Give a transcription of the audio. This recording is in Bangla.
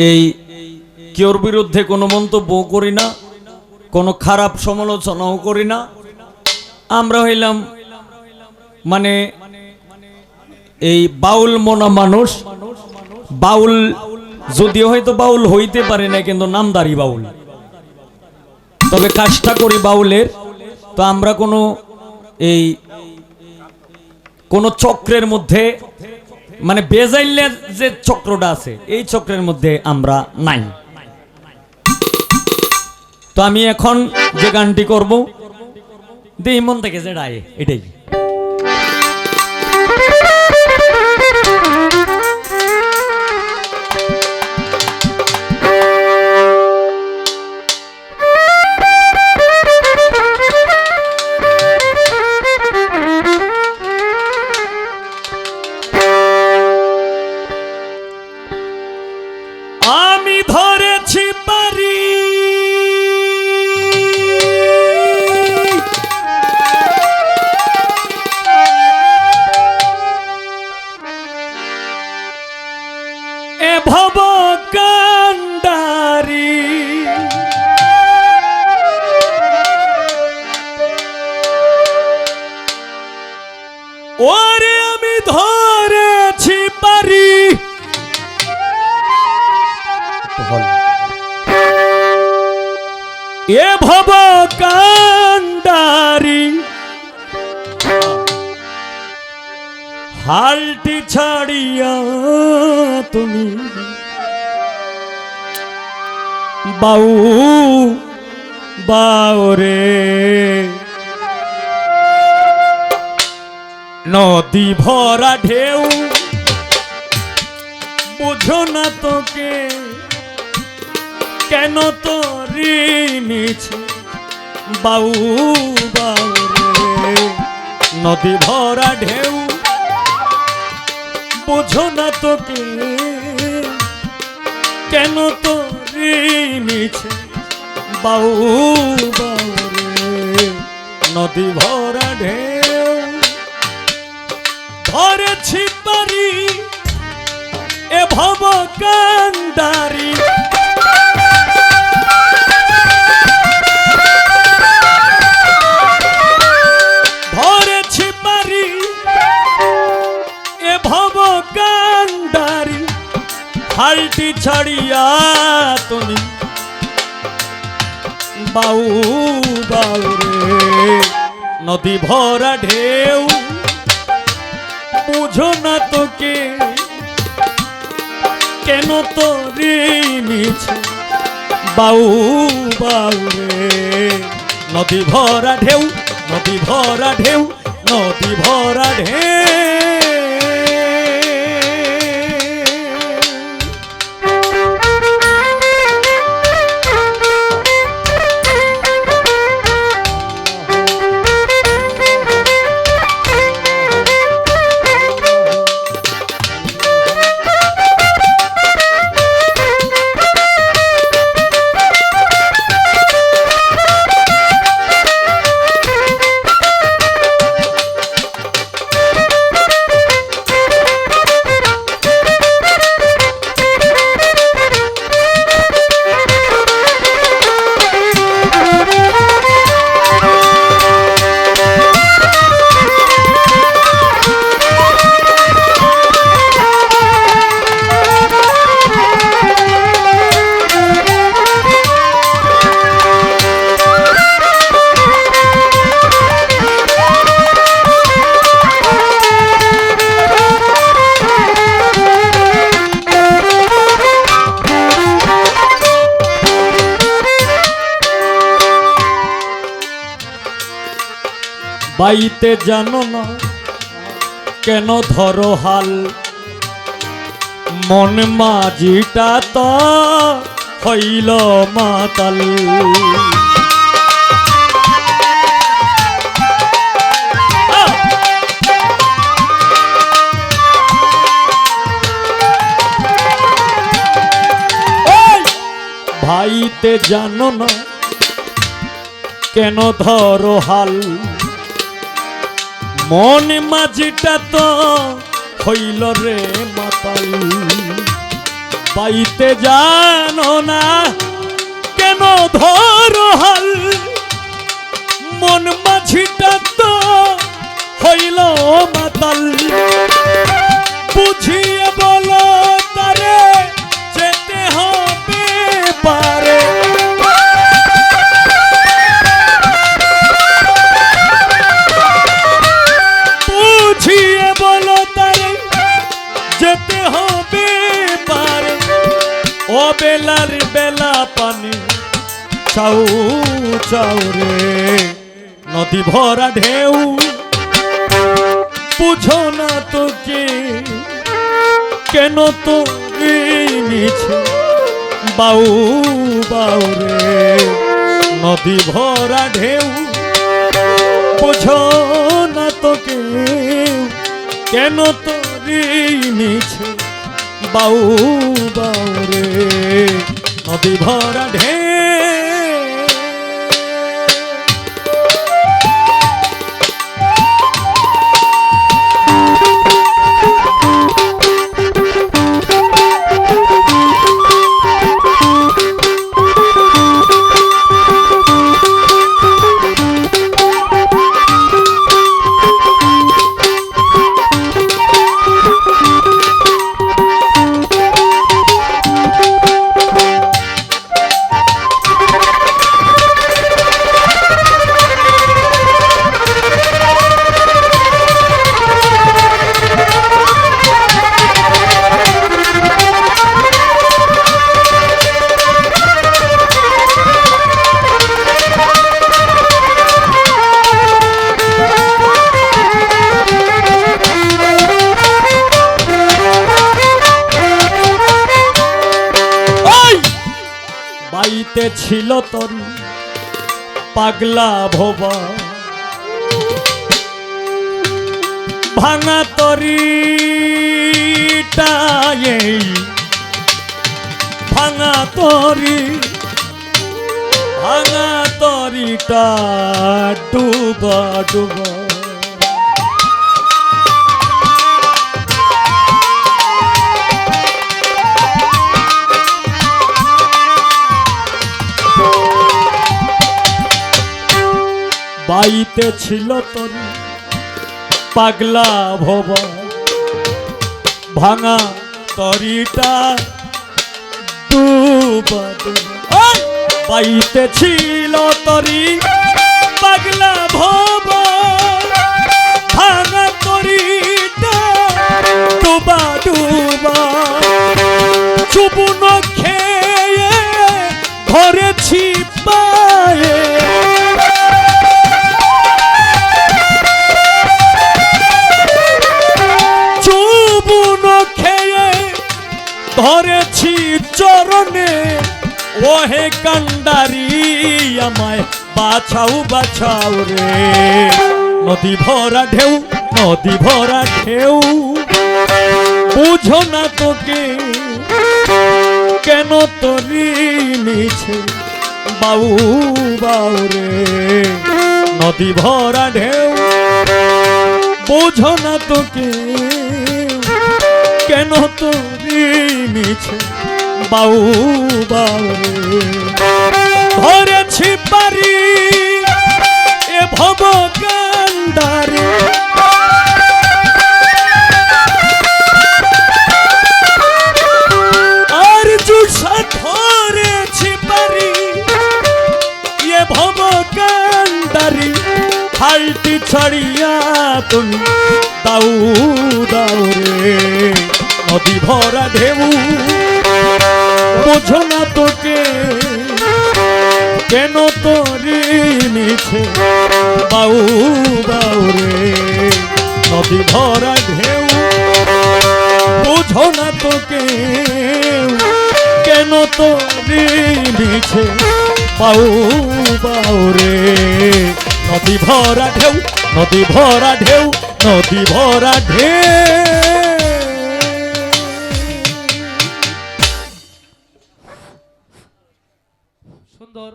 এই কেউর বিরুদ্ধে কোনো মন্তব্য করি না, কোনো খারাপ সমালোচনাও করি না। আমরা হইলাম মানে এই বাউল মনা মানুষ। বাউল যদিও হয়তো বাউল হইতে পারে না, কিন্তু নামদারি বাউল, তবে কাজটা করি বাউলের। তো আমরা এই কোন চক্রের মধ্যে মানে বেজাইলের যে চক্রটা আছে এই চক্রের মধ্যে আমরা নাই। তো আমি এখন যে গানটি করব দেই মন থেকে যে রায় এটাই। আমি ধরেছি পারি এ ভব কান্ডারি, ওরে আমি ধরেছি পারি এ ভব কান্ডারি, হালটি ছাড়িয়া তুমি বাউ বাউরে, নদী ভরা ঢেউ বুঝো না তোকে কেন তোরি মিছে বাউ বাউরে, নদী ভরা ঢেউ বুঝো না তোকে কেন তোরি মিছে বাউ বাউরে, নদী ভরা ঢেউ ধরেছি পারি এ ভব কান্ডারি, ধরেছি পারি এ ভব কান্ডারি, হালটি ছাড়িয়া তুমি বাউ বাউরে, নদী ভরা ঢেউ বুঝো না তোকে কেন তোরি মিছে বাউ বাউরে, নদী ভরা ঢেউ, নদী ভরা ঢেউ, নদী ভরা ঢেউ। বাইতে জানো না কেন ধরো হাল, মন মাঝিটা তো হইল মাতাল, ভাইতে জানো না কেন ধরো হাল, মন মাঝিটা তো হইল রে মাতাল, পাইতে জানো না কেন ধরো হাল, মন মাঝিটা তো হইল মাতাল, বুঝিয়ে বলো তারে যেতে হবে পারে। বুঝিয়ে বলো তারে যেতে হবে পারে, ও বেলার বেলা পানি চাউ চাউ রে, নদী ভরা ঢেউ বুঝো না তোকে কেন তো নিছে বাউ বাউ রে, নদী ভরা ঢেউ বুঝো না তোকে কেন তো নিছে বাউ বাউ রে, নদী ভরা ঢেউ। বাইতে ছিল তোর পাগলা ভবা, ভাঙা তরিটা এই ভাঙা তরিটা ডুবা ডুবা, বাইতে ছিল তোর পাগলা ভবা, ভাঙা তরিটা ডুবা ডুবা, বাইতে ছিল তরি পাগলা ভবা, ভাঙা তরিটা ডুবা ডুবা, চুবুন খেয়ে ধরেছি পায়ে, ধরেছি চরণে ওহে কান্ডারি, আমায় বাছাও বাছাও রে, নদী ভরা ঢেউ নদী ভরা ঢেউ বুঝো না তোকে কেন তরি নিছে বাউ বাউ রে, নদী ভরা ঢেউ বুঝো না তোকে কেন তোরি নিছে বাউ বাউ রে, ধরেছি পারি এ ভব কান্ডারে, আর জুসা ধরেছি পারি এ ভব কান্ডারি, হালটি ছড়িয়া তুমি দাউ দাউ রে, নদী ভরা ঢেউ বোঝো না তোকে কেন তোরি নিছে বাউ বাউ রে, নদী ভরা ঢেউ বোঝো না তোকে কেন তোরি নিছে বাউ বাউ রে, নদী ভরা ঢেউ নদী ভরা ঢেউ নদী ভরা ঢেউ। সুন্দর।